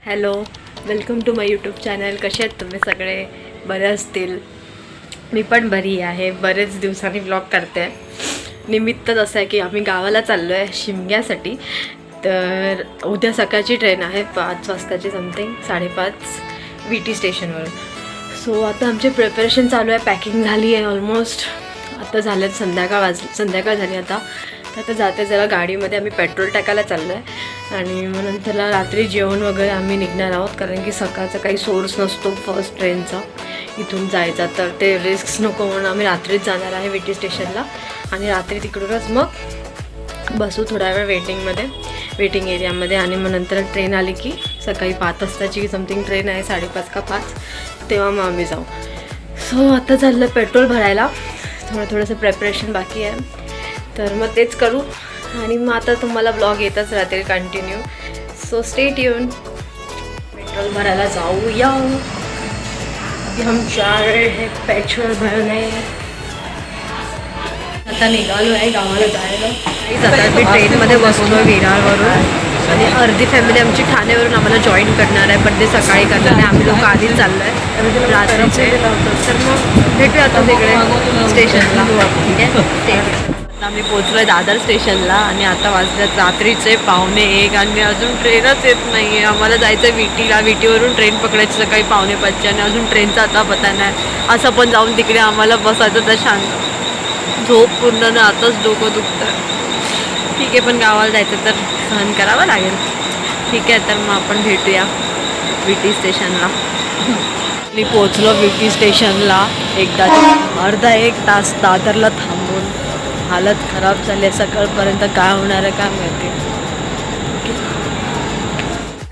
Hello, welcome to my YouTube channel. कसे आहेत तुम्ही सगळे? बरे असतील. मी पण बरी आहे. बरेच दिवसांनी व्लॉग करते. निमित्तच असं आहे की आम्ही गावाला चाललो आहे शिमग्यासाठी. तर उद्या सकाळची ट्रेन आहे 5 वाजताची समथिंग 5:30 VT स्टेशनवरून. सो आता आमचे प्रिपरेशन चालू आहे. पॅकिंग झाली आहे ऑलमोस्ट. आता झालं संध्याकाळ झाली आता जाते जरा गाडीमध्ये. आम्ही पेट्रोल टाकायला चाललो आहे आणि मग नंतरला रात्री जेवण वगैरे आम्ही निघणार आहोत, कारण की सकाळचा काही सोर्स नसतो फर्स्ट ट्रेनचा इथून जायचा. तर ते रिस्क नको म्हणून आम्ही रात्रीच जाणार आहे VT स्टेशनला आणि रात्री तिकडूनच मग बसू थोडा वेळ वेटिंग एरियामध्ये. आणि मग नंतर ट्रेन आली की सकाळी 5 वाजताची समथिंग ट्रेन आहे, 5:30 का 5, तेव्हा मग आम्ही जाऊ. सो आता चाललं पेट्रोल भरायला. थोडंसं प्रेपरेशन बाकी आहे, तर मग तेच करू. आणि मग आता तुम्हाला ब्लॉग येतच राहतील continue. So stay tune. Petrol भरायला जाऊया. हम जा रहे हैं पेट्रोल भरने. आता निघालो आहे गावाला जायला. आता मी ट्रेनमध्ये बसलो विरारवरून आणि अर्धी फॅमिली आमची ठाण्यावरून आम्हाला जॉईन करणार आहे, पण ते सकाळी करणार आहे. आम्ही लोक आधीच चाललो आहे रात्रीचे. तर मग भेटूया आता तिकडे स्टेशनला. ठीक आहे. आता आम्ही पोचलो आहे दादर स्टेशनला आणि आता वाजल्यात रात्रीचे 1:45 आणि अजून ट्रेनच येत नाही आहे. आम्हाला जायचं आहे VTला. VTवरून ट्रेन पकडायची सकाळी 4:45 आणि अजून ट्रेनचा आता पता नाही. असं पण जाऊन तिकडे आम्हाला बसायचं तर शांत. झोप पूर्ण ना, आताच डोकं दुखतं. ठीक आहे, पण गावाला जायचं तर सहन करावं लागेल. ठीक आहे, तर मग आपण भेटूया VT स्टेशनला. मी पोचलो VT स्टेशनला. अर्धा 1 तास दादरला थांबून हालत खराब झाली आहे. सकाळपर्यंत काय होणार आहे काय माहिती.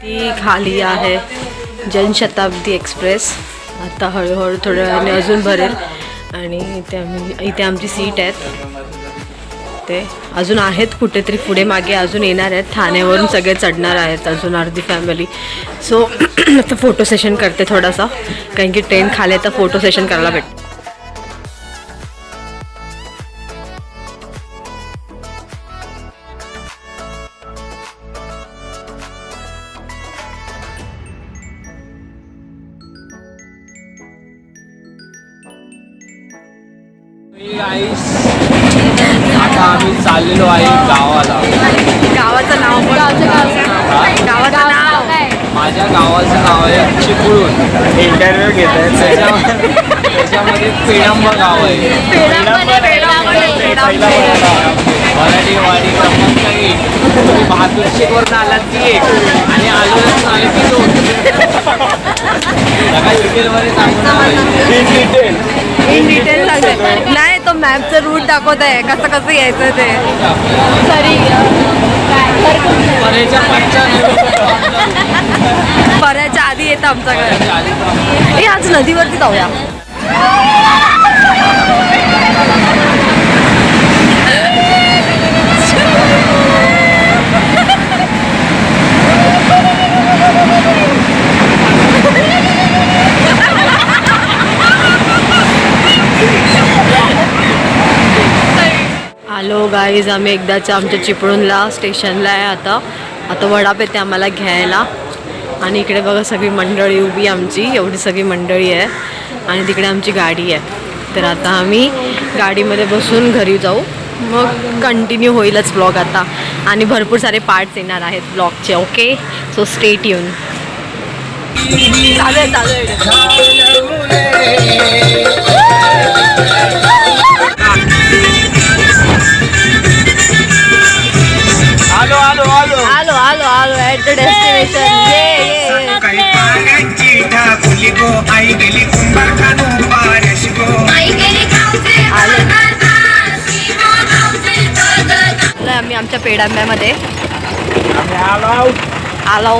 ती खाली आहे जनशताब्दी एक्सप्रेस. आता हळूहळू थोड्या वेळाने अजून भरेल आणि इथे आमची सीट आहेत. ते अजून आहेत कुठेतरी पुढे मागे अजून येणार आहेत. ठाण्यावरून सगळे चढणार आहेत अजून अर्धी फॅमिली. सो आता फोटो सेशन करते थोडासा, कारण की ट्रेन खाली आहे तर फोटो सेशन करायला भेटतं. आता आम्ही चाललेलो आहे गावाला. गावाचं नाव गावाचं नाव माझ्या गावाचं नाव आहे चिपळूण. इंटरव्ह्यू घेत आहे त्याच्यामध्ये पेडंब गाव आहे. मराठी वाडी क्रमांक 1. तुम्ही 72 आलात ती 1 आणि आलो की 2. डिटेलमध्ये इन डिटेल सांगते. नाही, तो मॅपचं रूट दाखवत आहे कसं यायचं ते. पर्याच्या आधी येतं आमचं घर. हे आज नदीवरती जाऊया. हॅलो गाईज, आम्ही एकदाच्या आमच्या चिपळूणला स्टेशनला आहे. आता वडाप येते आम्हाला घ्यायला. आणि इकडे बघा सगळी मंडळी उभी, आमची एवढी सगळी मंडळी आहे आणि तिकडे आमची गाडी आहे. तर आता आम्ही गाडीमध्ये बसून घरी जाऊ, मग कंटिन्यू होईलच ब्लॉग आता. आणि भरपूर सारे पार्ट्स येणार आहेत ब्लॉगचे. Okay, so stay tuned. चालू आलो ॲट द डेस्टिनेशन. आम्ही आमच्या पेडांब्यामध्ये आलो.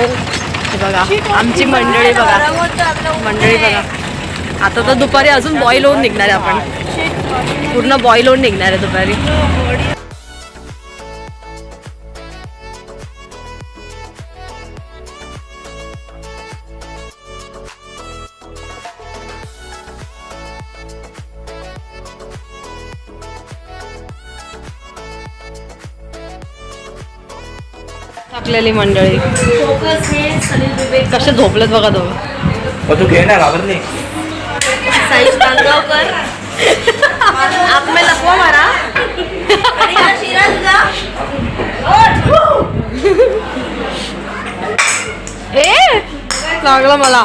बघा आमची मंडळी बघा. आता तर दुपारी अजून बॉईल होऊन निघणार आहे. आपण पूर्ण बॉईल होऊन निघणार आहे दुपारी. टाकलेली मंडळी कशा झोपलेत बघा दोघं. तू घे ना घाबरली. साईज बांधवकर आप में लपवा मारा. ए लागलं मला.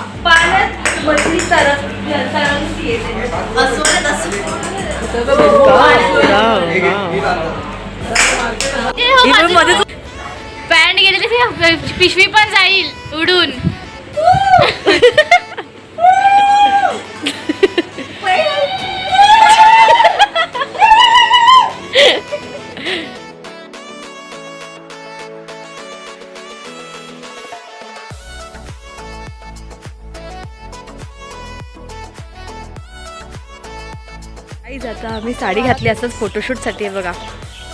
पॅन्ट गेलेली पिशवी पण जाईल उडून. आता आम्ही साडी घातली असंच फोटोशूटसाठी आहे बघा.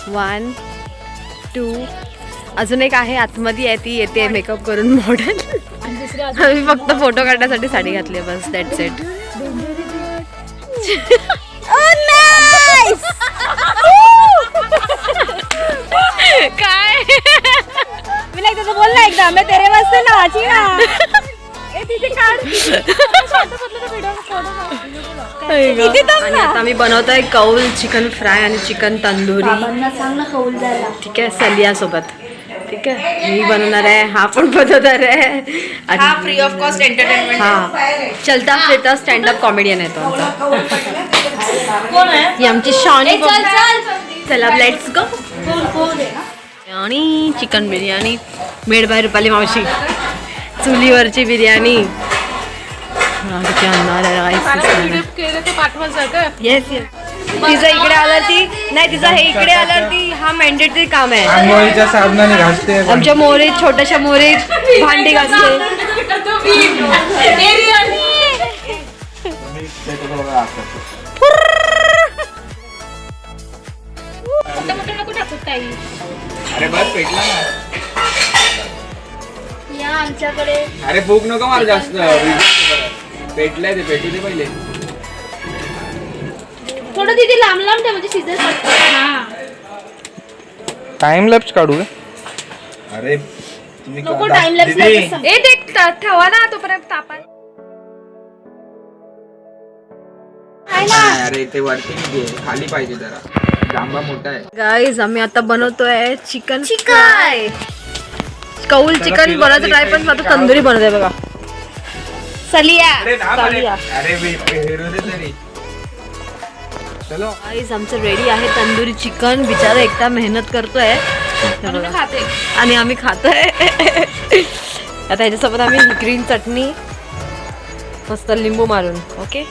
1 2 अजून एक आहे आतमध्ये आहे ती येते मेकअप करून मॉडेल. आम्ही फक्त फोटो काढण्यासाठी साडी घातली आहे बस. That's it. काय मी नाही तुझं बोल ना एकदा मी तेरे वाजते नाची ना. आणि आता आम्ही बनवतोय कौल चिकन फ्राय आणि चिकन तंदुरी. ठीक आहे सलिया सोबत. ठीक आहे मी बनवणार आहे हा पण बनवणार आहे. हा फ्री ऑफ कॉस्ट एंटरटेनमेंट. हा चलता फिरता स्टँडअप कॉमेडियन आहे तो आमचा. कोण आहे? ही आमची शॉनी. चल चल चला लेट्स गो. आणि chicken biryani made by Rupali मावशी. चुलीवरची बिर्याणी. Yes yes. तिचं इकडे आलं ती नाही तिचं हे इकडे आलं ती हा मॅन्डेटरी काम आहे. आंघोळीच्या साबणाने घासते. आमच्या मोरीत छोट्याशा मोरीत भांडी घासते. अरे बस पेटला ना. या आमच्याकडे अरे भूक नको मला जास्त. पेटलंय ते पेटू दे पहिले. थोडं तिथे लांब लांब ठेव म्हणजे शिजत. हा टाइम लॅप्स काढू का? अरे तुम्ही नको टाइम लॅप्स. ए ते ठेवा ना तोपर्यंत तापण. अरे ते वरती घे खाली पाहिजे जरा. जांभा मोठा आहे. गाईज आम्ही आता बनवतोय चिकन फ्राय. कौल चिकन बनवतो ट्राय पण आता तंदुरी बनवतोय बघा. सलिया सलिया. अरे हेरू दे तरी. चलो गाईज आमचं रेडी आहे तंदुरी चिकन. बिचारा एकटा मेहनत करतोय आणि आम्ही खातोय. आता ह्याच्यासोबत आम्ही ग्रीन चटणी मस्त लिंबू मारून. ओके